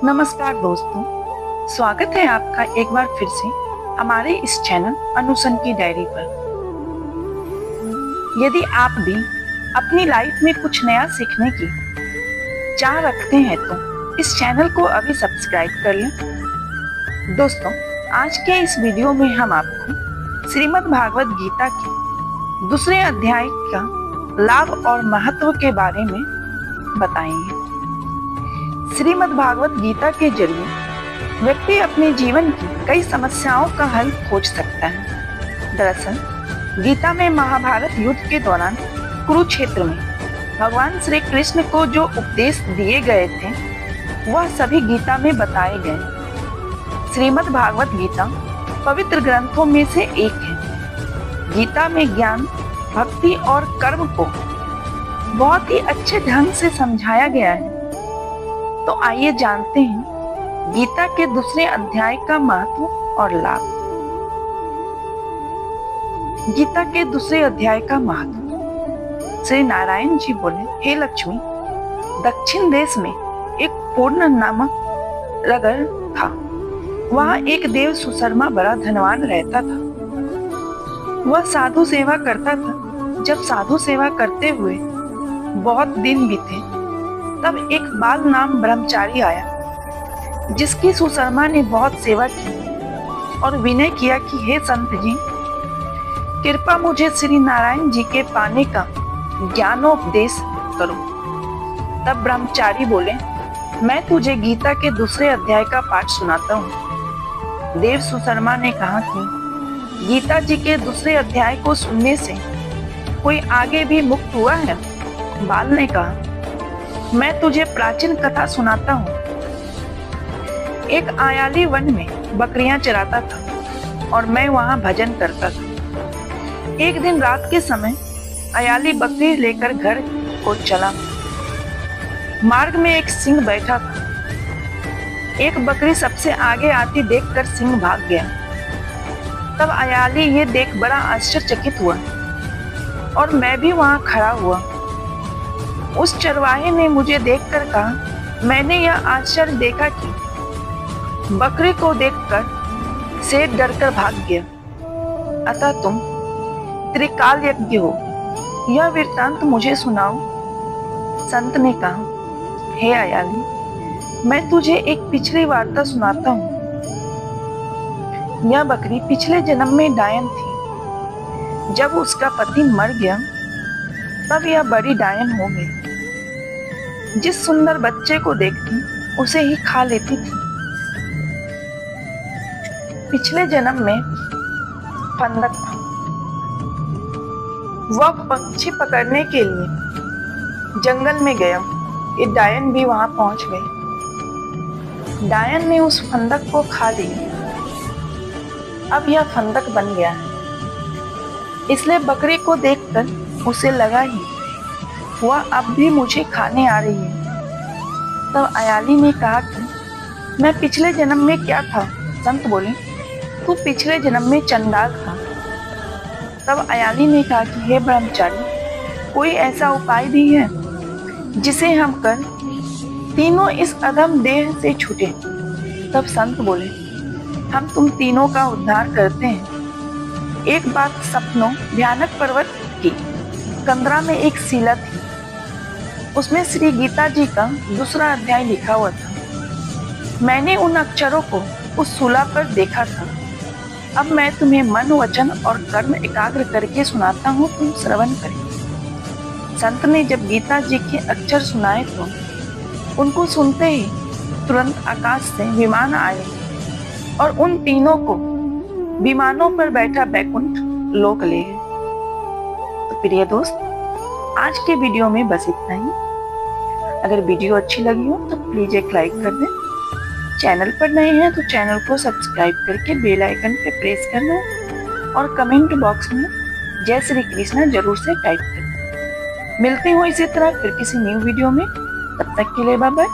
नमस्कार दोस्तों, स्वागत है आपका एक बार फिर से हमारे इस चैनल अनुसन की डायरी पर। यदि आप भी अपनी लाइफ में कुछ नया सीखने की चाह रखते हैं तो इस चैनल को अभी सब्सक्राइब कर लें। दोस्तों, आज के इस वीडियो में हम आपको श्रीमद् भागवत गीता के दूसरे अध्याय का लाभ और महत्व के बारे में बताएंगे। श्रीमद् भागवत गीता के जरिए व्यक्ति अपने जीवन की कई समस्याओं का हल खोज सकता है। दरअसल गीता में महाभारत युद्ध के दौरान कुरुक्षेत्र में भगवान श्री कृष्ण को जो उपदेश दिए गए थे वह सभी गीता में बताए गए। श्रीमद् भागवत गीता पवित्र ग्रंथों में से एक है। गीता में ज्ञान, भक्ति और कर्म को बहुत ही अच्छे ढंग से समझाया गया है। तो आइए जानते हैं गीता के दूसरे अध्याय का महत्व और लाभ। गीता के दूसरे अध्याय का महत्व। श्री नारायण जी बोले, हे लक्ष्मी, दक्षिण देश में एक पूर्ण नामक नगर था। वहाँ एक देव सुशर्मा बड़ा धनवान रहता था। वह साधु सेवा करता था। जब साधु सेवा करते हुए बहुत दिन बीते तब एक बाल नाम ब्रह्मचारी आया, जिसकी सुशर्मा ने बहुत सेवा की और विनय किया कि हे संत जी, कृपया मुझे श्री नारायण जी के पाने का ज्ञानोपदेश करो। तब ब्रह्मचारी बोले, मैं तुझे गीता के दूसरे अध्याय का पाठ सुनाता हूँ। देव सुशर्मा ने कहा कि गीता जी के दूसरे अध्याय को सुनने से कोई आगे भी मुक्त हुआ है? बाल ने कहा, मैं तुझे प्राचीन कथा सुनाता हूँ। एक आयाली वन में बकरियां चराता था और मैं वहां भजन करता था। एक दिन रात के समय आयाली बकरी लेकर घर को चला। मार्ग में एक सिंह बैठा था। एक बकरी सबसे आगे आती देखकर सिंह भाग गया। तब आयाली ये देख बड़ा आश्चर्यचकित हुआ और मैं भी वहां खड़ा हुआ। उस चरवाहे ने मुझे देखकर कहा, मैंने यह आश्चर्य देखा कि बकरी को देखकर शेर डरकर भाग गया, अतः तुम त्रिकाल यज्ञ हो, यह वृत्तांत मुझे सुनाओ। संत ने कहा, हे आयाली, मैं तुझे एक पिछली वार्ता सुनाता हूँ। यह बकरी पिछले जन्म में डायन थी। जब उसका पति मर गया तब यह बड़ी डायन हो गई। जिस सुंदर बच्चे को देखती उसे ही खा लेती थी। पिछले जन्म में फंदक था। वह पक्षी पकड़ने के लिए जंगल में गया। एक डायन भी वहां पहुंच गई। डायन ने उस फंदक को खा लिया। अब यह फंदक बन गया है। इसलिए बकरी को देखकर उसे लगा ही वह अब भी मुझे खाने आ रही है। तब आयाली ने कहा कि मैं पिछले जन्म में क्या था? संत बोले, तू पिछले जन्म में चंडाल था। तब आयाली ने कहा कि हे ब्रह्मचारी, कोई ऐसा उपाय भी है जिसे हम कर तीनों इस अधम देह से छूटे? तब संत बोले, हम तुम तीनों का उद्धार करते हैं। एक बात सपनों भयानक पर्वत की कंदरा में एक शिला थी। उसमें श्री गीता जी का दूसरा अध्याय लिखा हुआ था। मैंने उन अक्षरों को उस शिला पर देखा था। अब मैं तुम्हें मन, वचन और कर्म एकाग्र करके सुनाता हूँ, तुम श्रवण करें। संत ने जब गीता जी के अक्षर सुनाए तो उनको सुनते ही तुरंत आकाश से विमान आए और उन तीनों को विमानों पर बैठा बैकुंठ लोक ले गए। तो प्रिय दोस्त, आज के वीडियो में बस इतना ही। अगर वीडियो अच्छी लगी हो तो प्लीज एक लाइक कर दें। चैनल पर नए हैं तो चैनल को सब्सक्राइब करके बेल आइकन पे प्रेस करना और कमेंट बॉक्स में जय श्री कृष्ण जरूर से टाइप करें। मिलते हो इसी तरह फिर किसी न्यू वीडियो में। तब तक के लिए बाय बाय।